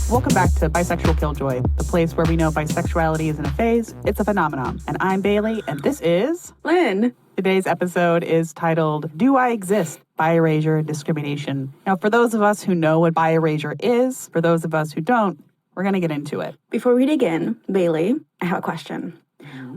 Welcome back to Bisexual Killjoy, the place where we know bisexuality isn't a phase, it's a phenomenon. And I'm Bailey, and this is... Lynn. Today's episode is titled, Do I Exist? Bi-Erasure and Discrimination. Now, for those of us who know what bi-erasure is, for those of us who don't, we're going to get into it. Before we dig in, Bailey, I have a question.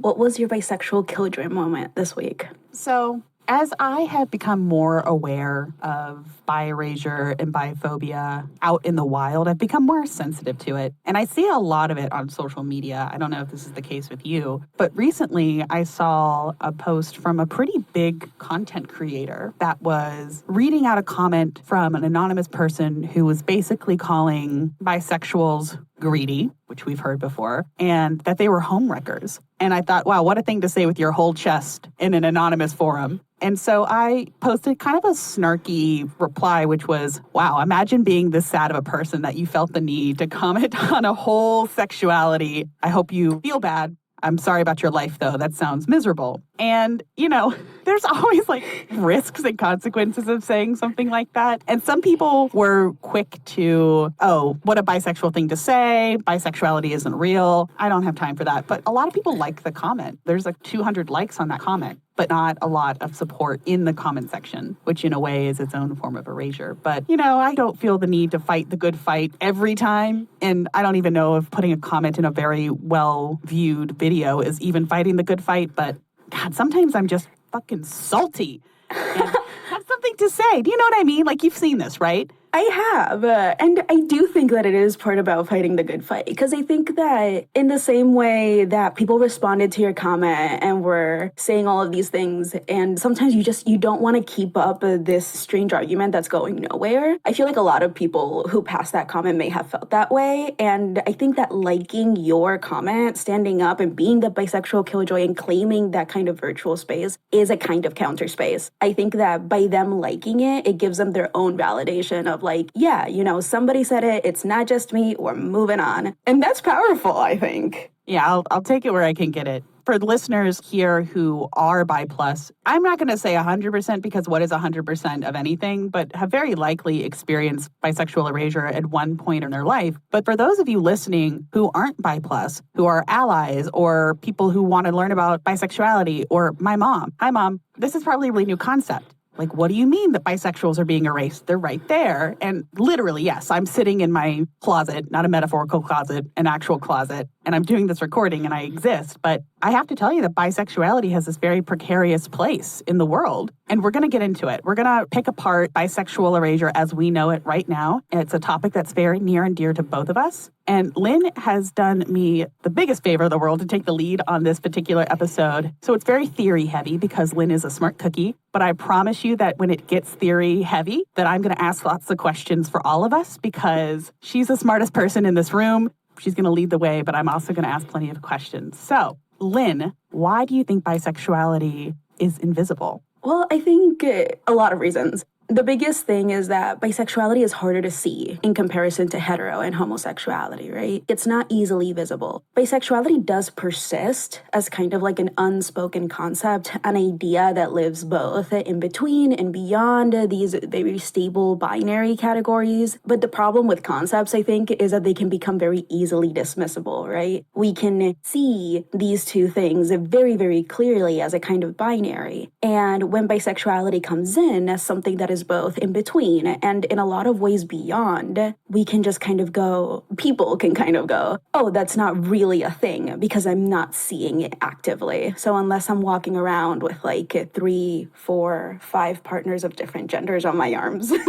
What was your bisexual killjoy moment this week? So, as I have become more aware of bi-erasure and biphobia out in the wild, I've become more sensitive to it. And I see a lot of it on social media. I don't know if this is the case with you, but recently I saw a post from a pretty big content creator that was reading out a comment from an anonymous person who was basically calling bisexuals greedy, which we've heard before, and that they were homewreckers. And I thought, wow, what a thing to say with your whole chest in an anonymous forum. And so I posted kind of a snarky reply, which was, wow, imagine being this sad of a person that you felt the need to comment on a whole sexuality. I hope you feel bad. I'm sorry about your life, though. That sounds miserable. And, you know, there's always like risks and consequences of saying something like that. And some people were quick to, oh, what a bisexual thing to say. Bisexuality isn't real. I don't have time for that. But a lot of people like the comment. There's like 200 likes on that comment, but not a lot of support in the comment section, which in a way is its own form of erasure. But, you know, I don't feel the need to fight the good fight every time. And I don't even know if putting a comment in a very well-viewed video is even fighting the good fight. But, God, sometimes I'm just fucking salty and have something to say. Do you know what I mean? Like, you've seen this, right? I have, and I do think that it is part about fighting the good fight, because I think that in the same way that people responded to your comment and were saying all of these things, and sometimes you don't want to keep up this strange argument that's going nowhere. I feel like a lot of people who passed that comment may have felt that way, and I think that liking your comment, standing up and being the bisexual killjoy and claiming that kind of virtual space is a kind of counter space. I think that by them liking it, it gives them their own validation of like, yeah, you know, somebody said it, it's not just me, we're moving on. And that's powerful, I think. Yeah, I'll take it where I can get it. For listeners here who are bi+, I'm not going to say 100% because what is 100% of anything, but have very likely experienced bisexual erasure at one point in their life. But for those of you listening who aren't bi+, who are allies or people who want to learn about bisexuality, or my mom, hi mom, this is probably a really new concept. Like, what do you mean that bisexuals are being erased? They're right there. And literally, yes, I'm sitting in my closet, not a metaphorical closet, an actual closet, and I'm doing this recording and I exist. But I have to tell you that bisexuality has this very precarious place in the world. And we're going to get into it. We're going to pick apart bisexual erasure as we know it right now. And it's a topic that's very near and dear to both of us. And Lynn has done me the biggest favor in the world to take the lead on this particular episode. So it's very theory heavy because Lynn is a smart cookie. But I promise you that when it gets theory heavy, that I'm going to ask lots of questions for all of us because she's the smartest person in this room. She's going to lead the way, but I'm also going to ask plenty of questions. So, Lynn, why do you think bisexuality is invisible? Well, I think a lot of reasons. The biggest thing is that bisexuality is harder to see in comparison to hetero and homosexuality, right? It's not easily visible. Bisexuality does persist as kind of like an unspoken concept, an idea that lives both in between and beyond these very stable binary categories. But the problem with concepts, I think, is that they can become very easily dismissible, right? We can see these two things very, very clearly as a kind of binary. And when bisexuality comes in as something that is both in between and in a lot of ways beyond, we can just kind of go, people can kind of go, oh, that's not really a thing because I'm not seeing it actively. So unless I'm walking around with like 3, 4, 5 partners of different genders on my arms, these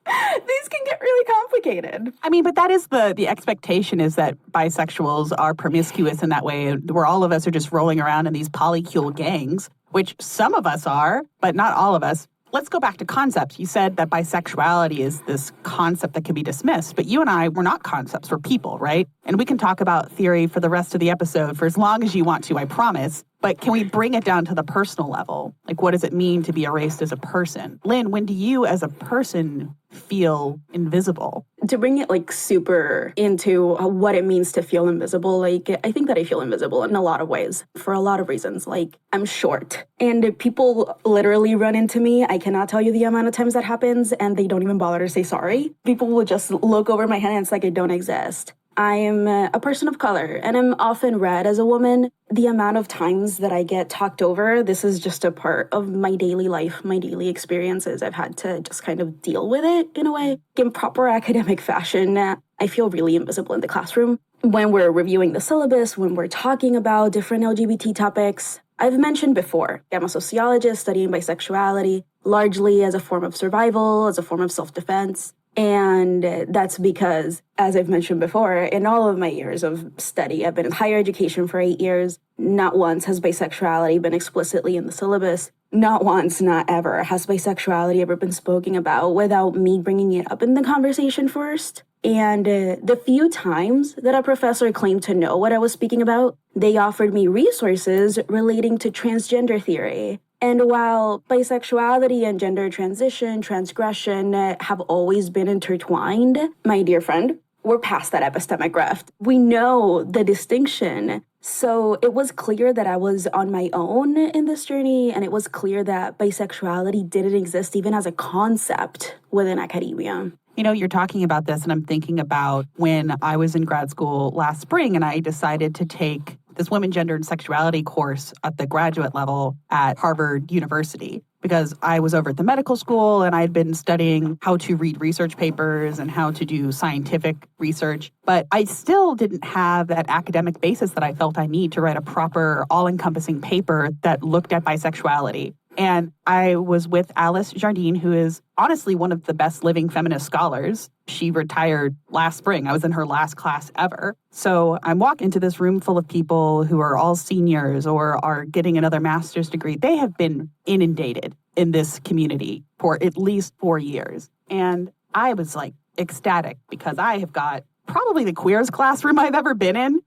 can get really complicated. I mean, but that is the expectation is that bisexuals are promiscuous in that way, where all of us are just rolling around in these polycule gangs, which some of us are, but not all of us. Let's go back to concepts. You said that bisexuality is this concept that can be dismissed, but you and I, we're not concepts, we're people, right? And we can talk about theory for the rest of the episode for as long as you want to, I promise. But can we bring it down to the personal level? Like, what does it mean to be erased as a person? Lynn, when do you as a person feel invisible? To bring it like super into what it means to feel invisible, like I think that I feel invisible in a lot of ways for a lot of reasons. Like I'm short and people literally run into me. I cannot tell you the amount of times that happens and they don't even bother to say sorry. People will just look over my head and it's like I don't exist. I am a person of color and I'm often read as a woman. The amount of times that I get talked over, this is just a part of my daily life, my daily experiences. I've had to just kind of deal with it in a way. In proper academic fashion, I feel really invisible in the classroom. When we're reviewing the syllabus, when we're talking about different LGBT topics, I've mentioned before, I'm a sociologist studying bisexuality, largely as a form of survival, as a form of self-defense. And that's because, as I've mentioned before, in all of my years of study, I've been in higher education for 8 years. Not once has bisexuality been explicitly in the syllabus. Not once, not ever, has bisexuality ever been spoken about without me bringing it up in the conversation first. And the few times that a professor claimed to know what I was speaking about, they offered me resources relating to transgender theory. And while bisexuality and gender transition, transgression have always been intertwined, my dear friend, we're past that epistemic rift. We know the distinction. So it was clear that I was on my own in this journey, and it was clear that bisexuality didn't exist even as a concept within academia. You know, you're talking about this, and I'm thinking about when I was in grad school last spring, and I decided to take this women, gender, and sexuality course at the graduate level at Harvard University, because I was over at the medical school and I'd been studying how to read research papers and how to do scientific research. But I still didn't have that academic basis that I felt I need to write a proper, all-encompassing paper that looked at bisexuality. And I was with Alice Jardine, who is honestly one of the best living feminist scholars. She retired last spring. I was in her last class ever. So I'm walking into this room full of people who are all seniors or are getting another master's degree. They have been inundated in this community for at least 4 years. And I was like ecstatic because I have got probably the queerest classroom I've ever been in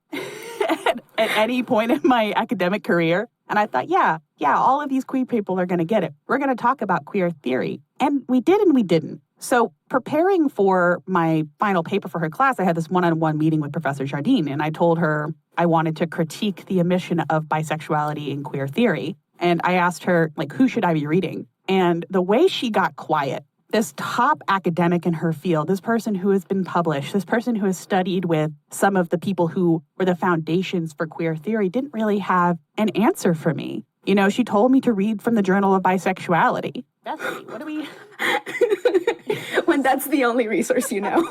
at any point in my academic career. And I thought, yeah, all of these queer people are going to get it. We're going to talk about queer theory. And we did and we didn't. So preparing for my final paper for her class, I had this one-on-one meeting with Professor Jardine, and I told her I wanted to critique the omission of bisexuality in queer theory. And I asked her, like, who should I be reading? And the way she got quiet, this top academic in her field, this person who has been published, this person who has studied with some of the people who were the foundations for queer theory, didn't really have an answer for me. You know, she told me to read from the Journal of Bisexuality. Bethany, what do we... When that's the only resource you know.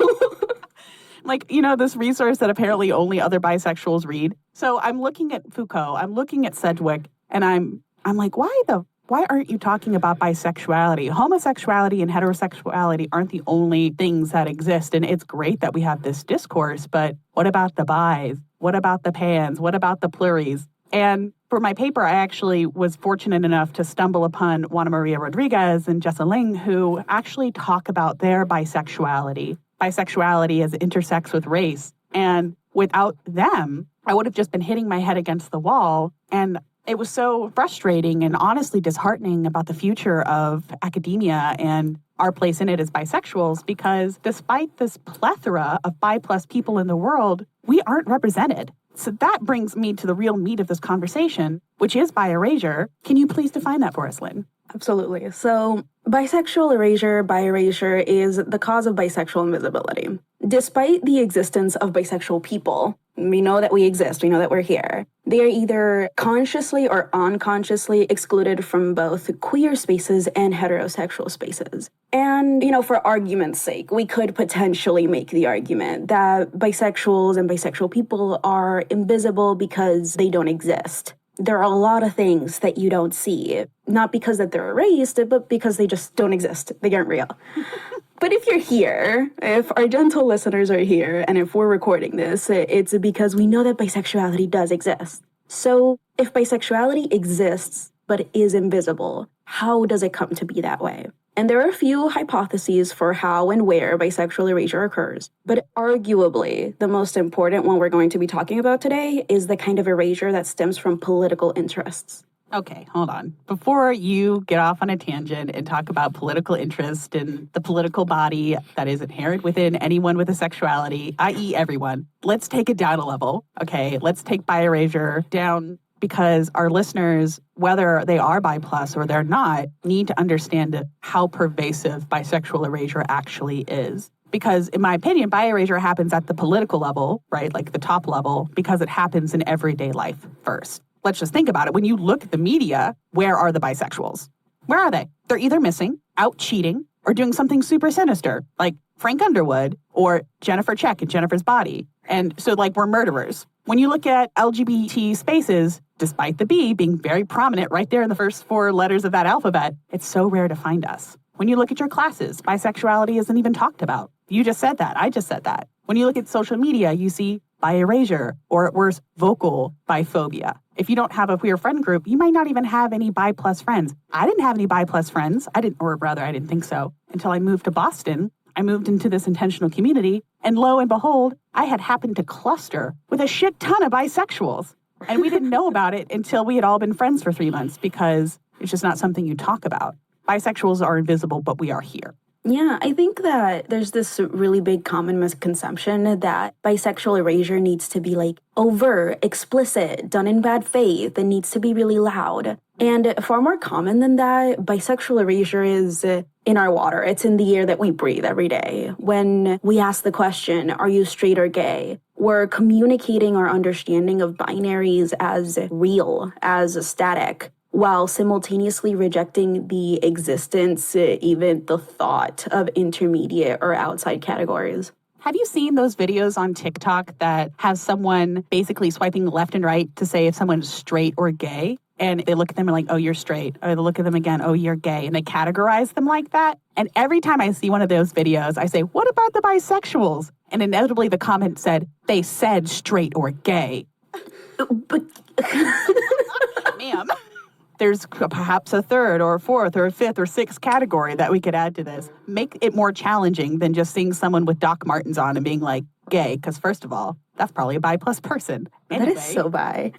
Like, you know, this resource that apparently only other bisexuals read. So I'm looking at Foucault, I'm looking at Sedgwick, and I'm like, why aren't you talking about bisexuality? Homosexuality and heterosexuality aren't the only things that exist. And it's great that we have this discourse, but what about the bis? What about the pans? What about the pluris? And for my paper, I actually was fortunate enough to stumble upon Juana Maria Rodríguez and Jessa Ling, who actually talk about their bisexuality as it intersects with race. And without them, I would have just been hitting my head against the wall. And it was so frustrating and honestly disheartening about the future of academia and our place in it as bisexuals, because despite this plethora of bi+ people in the world, we aren't represented. So that brings me to the real meat of this conversation, which is bi-erasure. Can you please define that for us, Lynn? Absolutely. So bisexual erasure, bi-erasure is the cause of bisexual invisibility. Despite the existence of bisexual people, we know that we exist, we know that we're here. They are either consciously or unconsciously excluded from both queer spaces and heterosexual spaces. And, for argument's sake, we could potentially make the argument that bisexuals and bisexual people are invisible because they don't exist. There are a lot of things that you don't see, not because that they're erased, but because they just don't exist. They aren't real. But if you're here, if our gentle listeners are here, and if we're recording this, it's because we know that bisexuality does exist. So if bisexuality exists but is invisible, how does it come to be that way? And there are a few hypotheses for how and where bisexual erasure occurs. But arguably, the most important one we're going to be talking about today is the kind of erasure that stems from political interests. Okay, hold on. Before you get off on a tangent and talk about political interest and the political body that is inherent within anyone with a sexuality, i.e. everyone, let's take it down a level, okay? Let's take Bi-Erasure down because our listeners, whether they are bi+ or they're not, need to understand how pervasive bisexual erasure actually is. Because in my opinion, Bi-Erasure happens at the political level, right? Like the top level, because it happens in everyday life first. Let's just think about it. When you look at the media, where are the bisexuals? Where are they? They're either missing, out cheating, or doing something super sinister, like Frank Underwood or Jennifer Check in Jennifer's Body. And so, like, we're murderers. When you look at LGBT spaces, despite the B being very prominent right there in the first 4 letters of that alphabet, it's so rare to find us. When you look at your classes, bisexuality isn't even talked about. You just said that. I just said that. When you look at social media, you see bi-erasure, or at worst, vocal biphobia. If you don't have a queer friend group, you might not even have any bi+ friends. I didn't have any bi+ friends. I didn't think so until I moved to Boston. I moved into this intentional community, and lo and behold, I had happened to cluster with a shit ton of bisexuals. And we didn't know about it until we had all been friends for 3 months because it's just not something you talk about. Bisexuals are invisible, but we are here. Yeah, I think that there's this really big common misconception that bisexual erasure needs to be like overt, explicit, done in bad faith, and needs to be really loud. And far more common than that, bisexual erasure is in our water. It's in the air that we breathe every day. When we ask the question, are you straight or gay? We're communicating our understanding of binaries as real, as static, while simultaneously rejecting the existence, even the thought of intermediate or outside categories. Have you seen those videos on TikTok that have someone basically swiping left and right to say if someone's straight or gay? And they look at them and like, oh, you're straight. Or they look at them again, oh, you're gay. And they categorize them like that. And every time I see one of those videos, I say, what about the bisexuals? And inevitably the comment said, they said straight or gay. But Ma'am. There's perhaps a 3rd or 4th or 5th or 6th category that we could add to this. Make it more challenging than just seeing someone with Doc Martens on and being like, gay. Because first of all, that's probably a bi+ person. Anyway, that is so bi.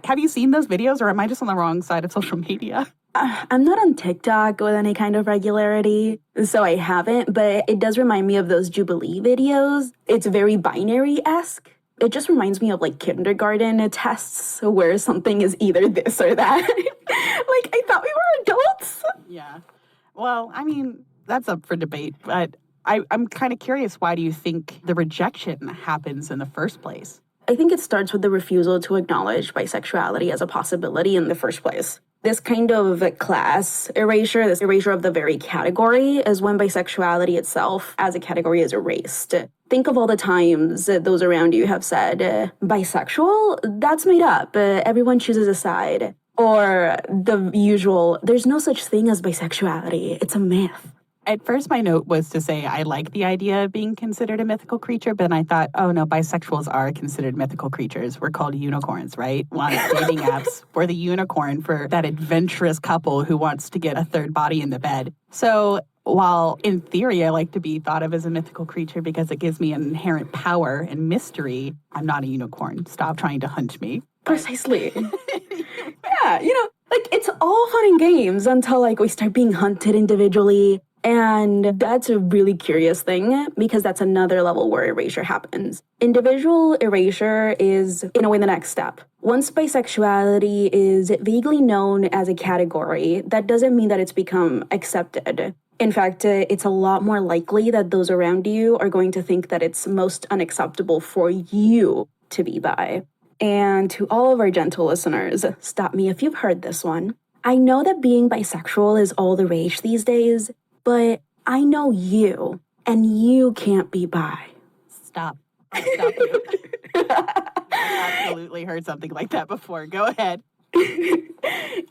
Have you seen those videos, or am I just on the wrong side of social media? I'm not on TikTok with any kind of regularity, so I haven't, but it does remind me of those Jubilee videos. It's very binary-esque. It just reminds me of like kindergarten tests where something is either this or that. Like, I thought we were adults. Yeah. Well, I mean, that's up for debate, but I'm kind of curious, why do you think the rejection happens in the first place? I think it starts with the refusal to acknowledge bisexuality as a possibility in the first place. This kind of class erasure, this erasure of the very category, is when bisexuality itself as a category is erased. Think of all the times those around you have said, bisexual? That's made up. Everyone chooses a side. Or the usual, there's no such thing as bisexuality. It's a myth. At first, my note was to say I like the idea of being considered a mythical creature, but then I thought, oh no, bisexuals are considered mythical creatures. We're called unicorns, right? On dating apps, we're the unicorn for that adventurous couple who wants to get a 3rd body in the bed. So while in theory I like to be thought of as a mythical creature because it gives me an inherent power and mystery, I'm not a unicorn. Stop trying to hunt me. Precisely. Yeah, like it's all fun and games until like we start being hunted individually. And that's a really curious thing because that's another level where erasure happens. Individual erasure is, in a way, the next step. Once bisexuality is vaguely known as a category, that doesn't mean that it's become accepted. In fact, it's a lot more likely that those around you are going to think that it's most unacceptable for you to be bi. And to all of our gentle listeners, stop me if you've heard this one. I know that being bisexual is all the rage these days, but I know you, and you can't be bi. Stop. Stop you. I've absolutely heard something like that before. Go ahead.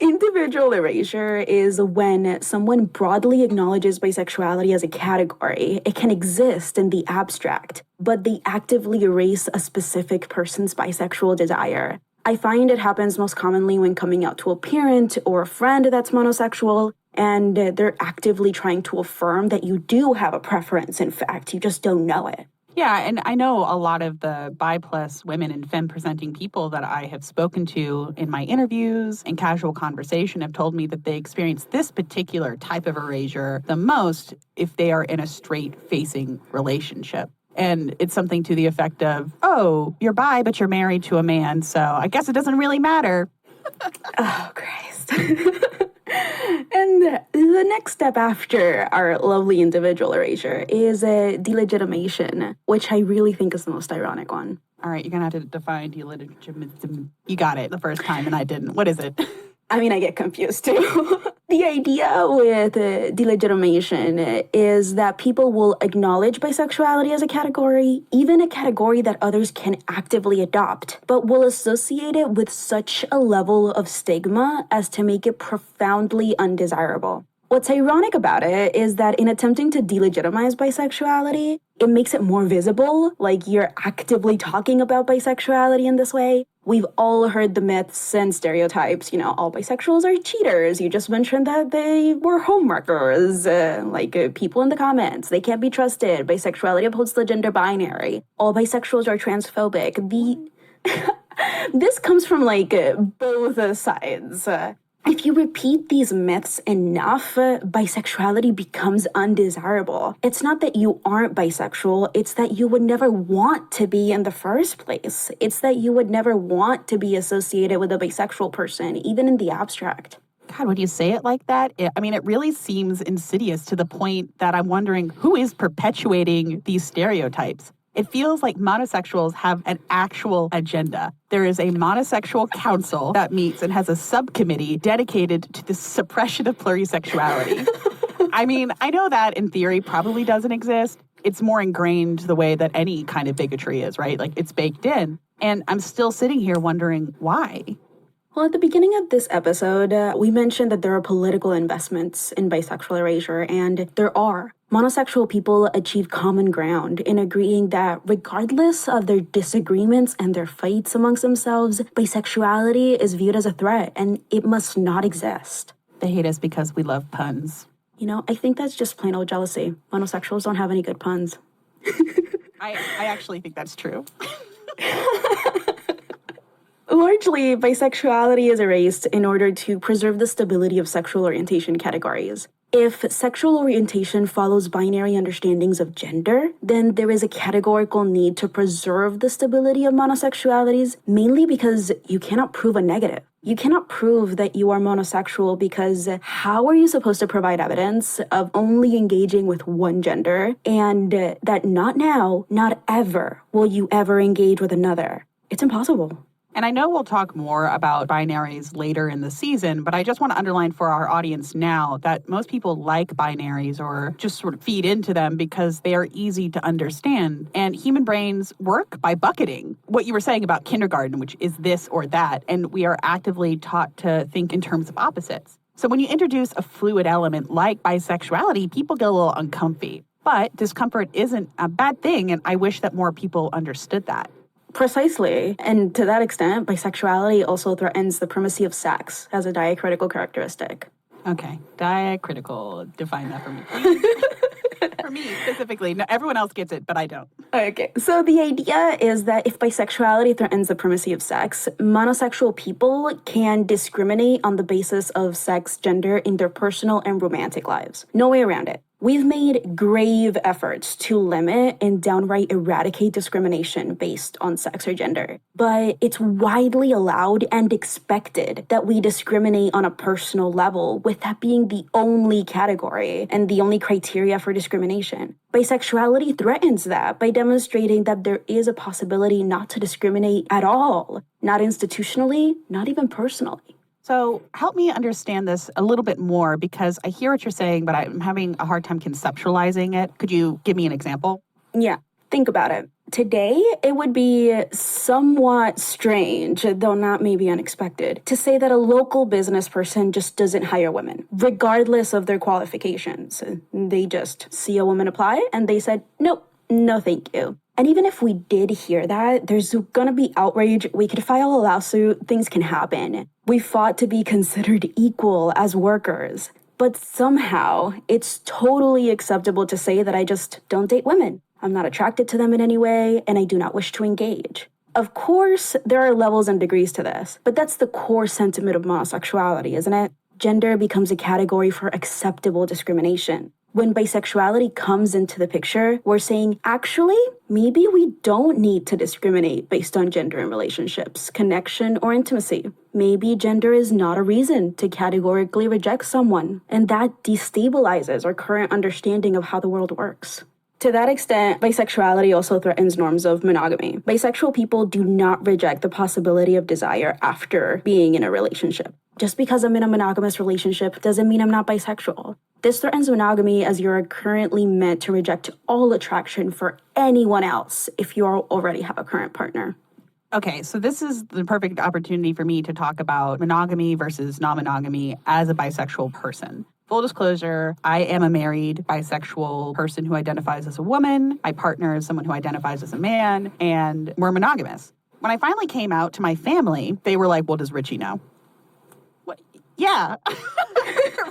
Individual erasure is when someone broadly acknowledges bisexuality as a category. It can exist in the abstract, but they actively erase a specific person's bisexual desire. I find it happens most commonly when coming out to a parent or a friend that's monosexual, and they're actively trying to affirm that you do have a preference, in fact, you just don't know it. Yeah, and I know a lot of the bi+ women and femme presenting people that I have spoken to in my interviews and casual conversation have told me that they experience this particular type of erasure the most if they are in a straight facing relationship. And it's something to the effect of, oh, you're bi, but you're married to a man, so I guess it doesn't really matter. Oh, Christ. And the next step after our lovely individual erasure is delegitimation, which I really think is the most ironic one. All right, you're going to have to define delegitimation. You got it the first time, and I didn't. What is it? I mean, I get confused too. The idea with delegitimation is that people will acknowledge bisexuality as a category, even a category that others can actively adopt, but will associate it with such a level of stigma as to make it profoundly undesirable. What's ironic about it is that in attempting to delegitimize bisexuality, it makes it more visible, like you're actively talking about bisexuality in this way. We've all heard the myths and stereotypes, all bisexuals are cheaters. You just mentioned that they were homewreckers, people in the comments. They can't be trusted. Bisexuality upholds the gender binary. All bisexuals are transphobic. This comes from both sides. If you repeat these myths enough, bisexuality becomes undesirable. It's not that you aren't bisexual, it's that you would never want to be in the first place. It's that you would never want to be associated with a bisexual person, even in the abstract. God, when you say it like that, it really seems insidious to the point that I'm wondering who is perpetuating these stereotypes. It feels like monosexuals have an actual agenda. There is a monosexual council that meets and has a subcommittee dedicated to the suppression of plurisexuality. I know that in theory probably doesn't exist. It's more ingrained the way that any kind of bigotry is, right? Like it's baked in. And I'm still sitting here wondering why. Well, at the beginning of this episode, we mentioned that there are political investments in bisexual erasure, and there are. Monosexual people achieve common ground in agreeing that regardless of their disagreements and their fights amongst themselves, bisexuality is viewed as a threat and it must not exist. They hate us because we love puns. I think that's just plain old jealousy. Monosexuals don't have any good puns. I actually think that's true. Largely, bisexuality is erased in order to preserve the stability of sexual orientation categories. If sexual orientation follows binary understandings of gender, then there is a categorical need to preserve the stability of monosexualities, mainly because you cannot prove a negative. You cannot prove that you are monosexual because how are you supposed to provide evidence of only engaging with one gender and that not now, not ever, will you ever engage with another? It's impossible. And I know we'll talk more about binaries later in the season, but I just want to underline for our audience now that most people like binaries or just sort of feed into them because they are easy to understand. And human brains work by bucketing. What you were saying about kindergarten, which is this or that, and we are actively taught to think in terms of opposites. So when you introduce a fluid element like bisexuality, people get a little uncomfy. But discomfort isn't a bad thing, and I wish that more people understood that. Precisely. And to that extent, bisexuality also threatens the primacy of sex as a diacritical characteristic. Okay, diacritical. Define that for me, please. For me, specifically. No, everyone else gets it, but I don't. Okay, so the idea is that if bisexuality threatens the primacy of sex, monosexual people can discriminate on the basis of sex, gender in their personal and romantic lives. No way around it. We've made grave efforts to limit and downright eradicate discrimination based on sex or gender. But it's widely allowed and expected that we discriminate on a personal level, with that being the only category and the only criteria for discrimination. Bisexuality threatens that by demonstrating that there is a possibility not to discriminate at all, not institutionally, not even personally. So help me understand this a little bit more because I hear what you're saying, but I'm having a hard time conceptualizing it. Could you give me an example? Yeah, think about it. Today, it would be somewhat strange, though not maybe unexpected, to say that a local business person just doesn't hire women, regardless of their qualifications. They just see a woman apply and they said, nope, no thank you. And even if we did hear that, there's gonna be outrage. We could file a lawsuit. Things can happen. We fought to be considered equal as workers. But somehow, it's totally acceptable to say that I just don't date women. I'm not attracted to them in any way, and I do not wish to engage. Of course, there are levels and degrees to this, but that's the core sentiment of monosexuality, isn't it? Gender becomes a category for acceptable discrimination. When bisexuality comes into the picture, we're saying, actually, maybe we don't need to discriminate based on gender in relationships, connection, or intimacy. Maybe gender is not a reason to categorically reject someone, and that destabilizes our current understanding of how the world works. To that extent, bisexuality also threatens norms of monogamy. Bisexual people do not reject the possibility of desire after being in a relationship. Just because I'm in a monogamous relationship doesn't mean I'm not bisexual. This threatens monogamy as you're currently meant to reject all attraction for anyone else if you already have a current partner. Okay, so this is the perfect opportunity for me to talk about monogamy versus non-monogamy as a bisexual person. Full disclosure, I am a married bisexual person who identifies as a woman. My partner is someone who identifies as a man, and we're monogamous. When I finally came out to my family, they were like, well, does Richie know? What? Yeah.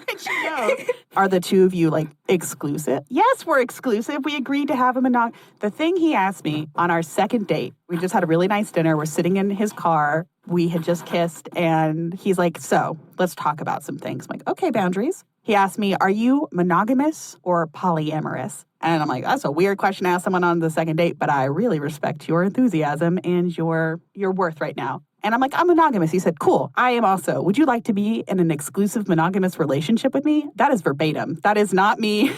Richie knows. Are the two of you, like, exclusive? Yes, we're exclusive. We agreed to have a The thing he asked me on our second date, we just had a really nice dinner. We're sitting in his car. We had just kissed, and he's like, so let's talk about some things. I'm like, okay, boundaries. He asked me, are you monogamous or polyamorous? And I'm like, that's a weird question to ask someone on the second date, but I really respect your enthusiasm and your worth right now. And I'm like, I'm monogamous. He said, cool. I am also. Would you like to be in an exclusive monogamous relationship with me? That is verbatim. That is not me.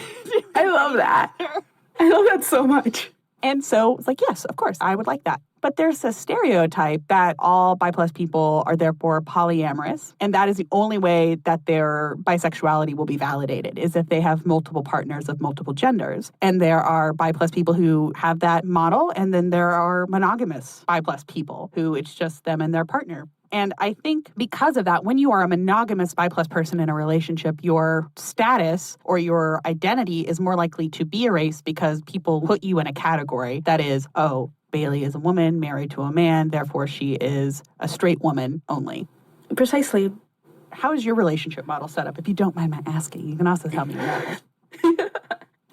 I love that. I love that so much. And so it's like, yes, of course, I would like that. But there's a stereotype that all bi+ people are therefore polyamorous, and that is the only way that their bisexuality will be validated, is if they have multiple partners of multiple genders. And there are bi+ people who have that model, and then there are monogamous bi+ people who it's just them and their partner. And I think because of that, when you are a monogamous bi+ person in a relationship, your status or your identity is more likely to be erased because people put you in a category that is, oh, Bailey is a woman married to a man, therefore she is a straight woman only. Precisely. How is your relationship model set up? If you don't mind my asking, you can also tell me that.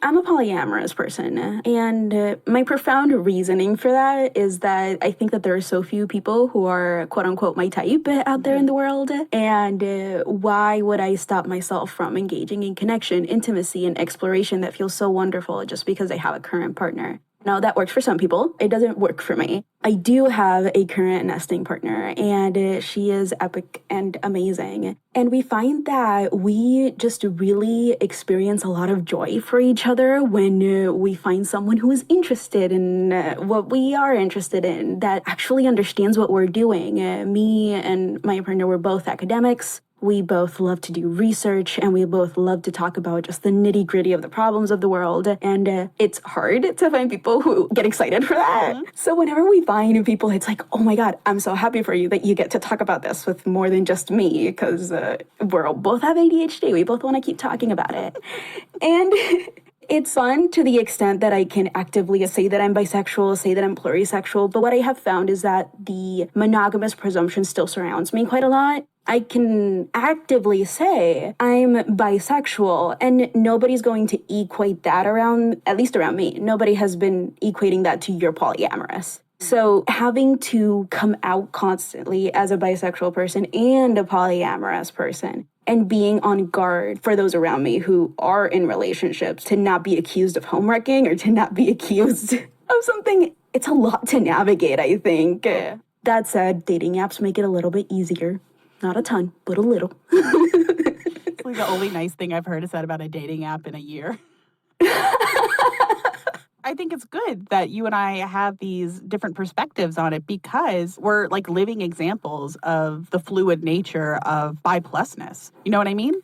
I'm a polyamorous person, and my profound reasoning for that is that I think that there are so few people who are quote-unquote my type out there in the world, and why would I stop myself from engaging in connection, intimacy, and exploration that feels so wonderful just because I have a current partner? Now, that works for some people. It doesn't work for me. I do have a current nesting partner, and she is epic and amazing. And we find that we just really experience a lot of joy for each other when we find someone who is interested in what we are interested in, that actually understands what we're doing. Me and my partner were both academics. We both love to do research, and we both love to talk about just the nitty-gritty of the problems of the world. And it's hard to find people who get excited for that. Mm-hmm. So whenever we find people, it's like, oh my God, I'm so happy for you that you get to talk about this with more than just me, because we both have ADHD. We both want to keep talking about it. And it's fun to the extent that I can actively say that I'm bisexual, say that I'm plurisexual. But what I have found is that the monogamous presumption still surrounds me quite a lot. I can actively say I'm bisexual, and nobody's going to equate that around, at least around me. Nobody has been equating that to you're polyamorous. So having to come out constantly as a bisexual person and a polyamorous person, and being on guard for those around me who are in relationships to not be accused of homewrecking or to not be accused of something, it's a lot to navigate, I think. That said, dating apps make it a little bit easier. Not a ton, but a little. It's like the only nice thing I've heard is said about a dating app in a year. I think it's good that you and I have these different perspectives on it, because we're like living examples of the fluid nature of bi+ness. You know what I mean?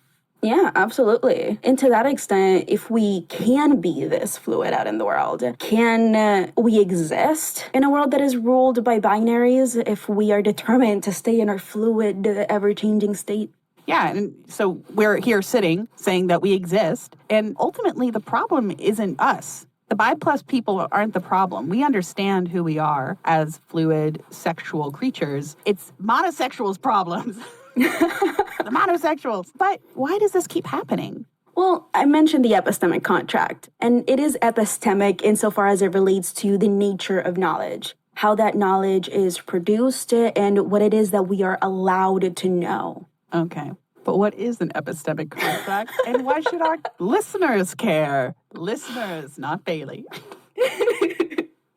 Yeah, absolutely. And to that extent, if we can be this fluid out in the world, can we exist in a world that is ruled by binaries if we are determined to stay in our fluid, ever-changing state? Yeah, and so we're here sitting saying that we exist, and ultimately the problem isn't us. The bi+ people aren't the problem. We understand who we are as fluid sexual creatures. It's monosexuals' problems. The monosexuals. But why does this keep happening? Well, I mentioned the epistemic contract, and it is epistemic insofar as it relates to the nature of knowledge, how that knowledge is produced, and what it is that we are allowed to know. Okay. But what is an epistemic contract, and why should our listeners care? Listeners, not Bailey.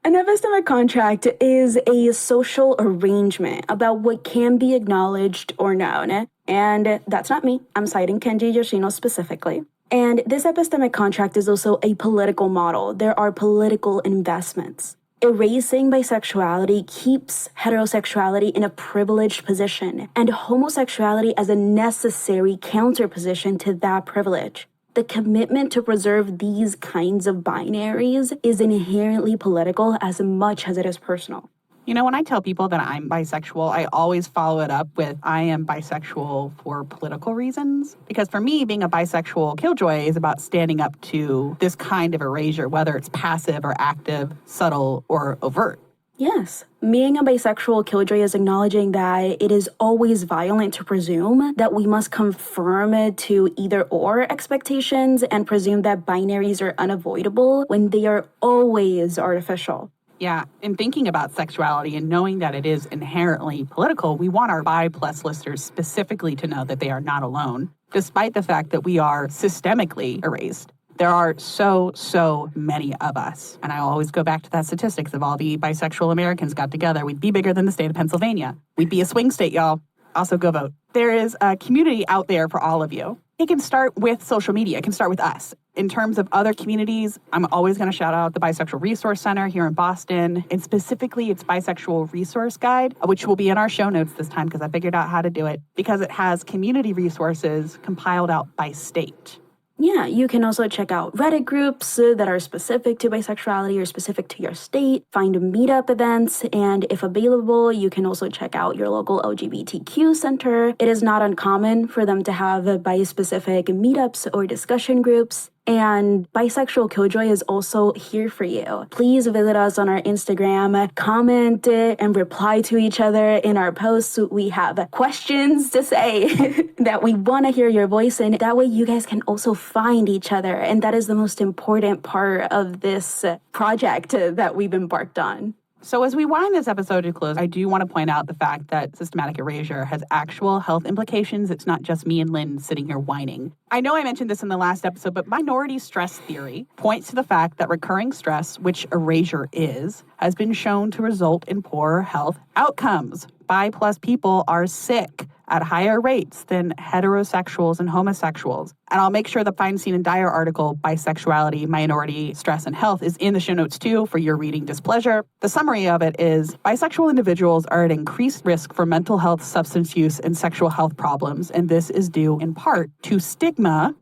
An epistemic contract is a social arrangement about what can be acknowledged or known. And that's not me. I'm citing Kenji Yoshino specifically. And this epistemic contract is also a political model. There are political investments. Erasing bisexuality keeps heterosexuality in a privileged position and homosexuality as a necessary counterposition to that privilege. The commitment to preserve these kinds of binaries is inherently political as much as it is personal. You know, when I tell people that I'm bisexual, I always follow it up with I am bisexual for political reasons. Because for me, being a bisexual killjoy is about standing up to this kind of erasure, whether it's passive or active, subtle or overt. Yes. Being a bisexual killjoy is acknowledging that it is always violent to presume that we must conform to either or expectations and presume that binaries are unavoidable when they are always artificial. Yeah, in thinking about sexuality and knowing that it is inherently political, we want our bi+ listeners specifically to know that they are not alone, despite the fact that we are systemically erased. There are so many of us. And I always go back to that statistics of all the bisexual Americans got together. We'd be bigger than the state of Pennsylvania. We'd be a swing state, y'all. Also, go vote. There is a community out there for all of you. It can start with social media. It can start with us. In terms of other communities, I'm always going to shout out the Bisexual Resource Center here in Boston, and specifically its Bisexual Resource Guide, which will be in our show notes this time because I figured out how to do it, because it has community resources compiled out by state. Yeah, you can also check out Reddit groups that are specific to bisexuality or specific to your state, find meetup events, and if available, you can also check out your local LGBTQ center. It is not uncommon for them to have bi-specific meetups or discussion groups. And Bisexual Killjoy is also here for you. Please visit us on our Instagram, comment and reply to each other in our posts. We have questions to say that we want to hear your voice, and that way you guys can also find each other. And that is the most important part of this project that we've embarked on. So as we wind this episode to close, I do want to point out the fact that systematic erasure has actual health implications. It's not just me and Lynn sitting here whining. I know I mentioned this in the last episode, but minority stress theory points to the fact that recurring stress, which erasure is, has been shown to result in poorer health outcomes. Bi+ people are sick at higher rates than heterosexuals and homosexuals. And I'll make sure the Feinstein and Dyer article, Bisexuality, Minority, Stress, and Health, is in the show notes too for your reading displeasure. The summary of it is bisexual individuals are at increased risk for mental health, substance use, and sexual health problems, and this is due in part to stigma,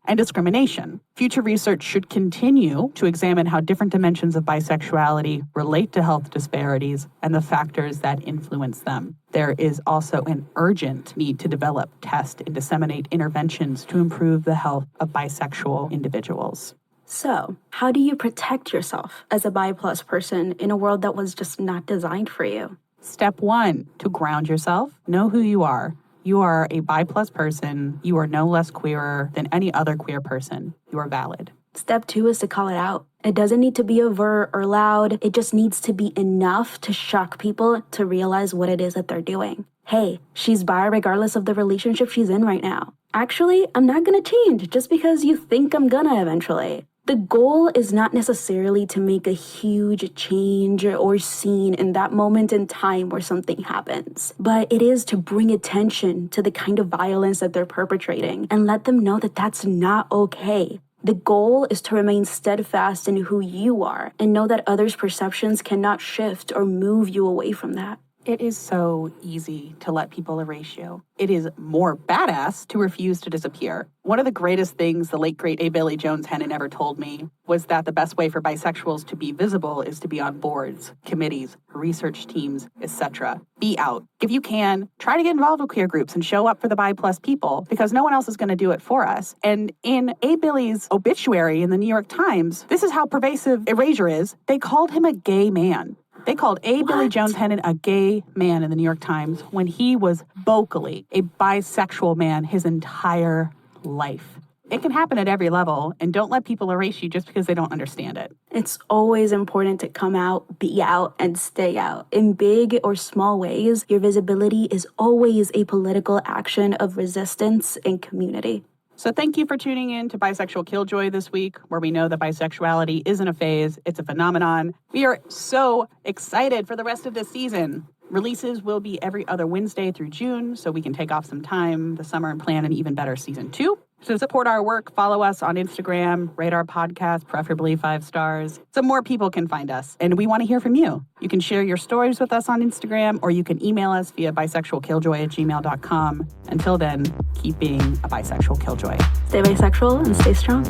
and discrimination. Future research should continue to examine how different dimensions of bisexuality relate to health disparities and the factors that influence them. There is also an urgent need to develop, test, and disseminate interventions to improve the health of bisexual individuals. So, how do you protect yourself as a bi+ person in a world that was just not designed for you? Step 1, to ground yourself, know who you are. You are a bi+ person. You are no less queer than any other queer person. You are valid. Step 2 is to call it out. It doesn't need to be overt or loud. It just needs to be enough to shock people to realize what it is that they're doing. Hey, she's bi regardless of the relationship she's in right now. Actually, I'm not gonna change just because you think I'm gonna eventually. The goal is not necessarily to make a huge change or scene in that moment in time where something happens, but it is to bring attention to the kind of violence that they're perpetrating and let them know that that's not okay. The goal is to remain steadfast in who you are and know that others' perceptions cannot shift or move you away from that. It is so easy to let people erase you. It is more badass to refuse to disappear. One of the greatest things the late, great A. Billy Jones Hennon ever told me was that the best way for bisexuals to be visible is to be on boards, committees, research teams, etc. Be out. If you can, try to get involved with queer groups and show up for the bi+ people, because no one else is going to do it for us. And in A. Billy's obituary in the New York Times, this is how pervasive erasure is. They called him a gay man. They called A. Billy Jones Hennon a gay man in the New York Times when he was vocally a bisexual man his entire life. It can happen at every level, and don't let people erase you just because they don't understand it. It's always important to come out, be out, and stay out. In big or small ways, your visibility is always a political action of resistance and community. So thank you for tuning in to Bisexual Killjoy this week, where we know that bisexuality isn't a phase, it's a phenomenon. We are so excited for the rest of this season. Releases will be every other Wednesday through June, so we can take off some time this summer and plan an even better season 2. To support our work, follow us on Instagram, rate our podcast, preferably 5 stars, so more people can find us. And we want to hear from you. You can share your stories with us on Instagram, or you can email us via bisexualkilljoy@gmail.com. Until then, keep being a bisexual killjoy. Stay bisexual and stay strong.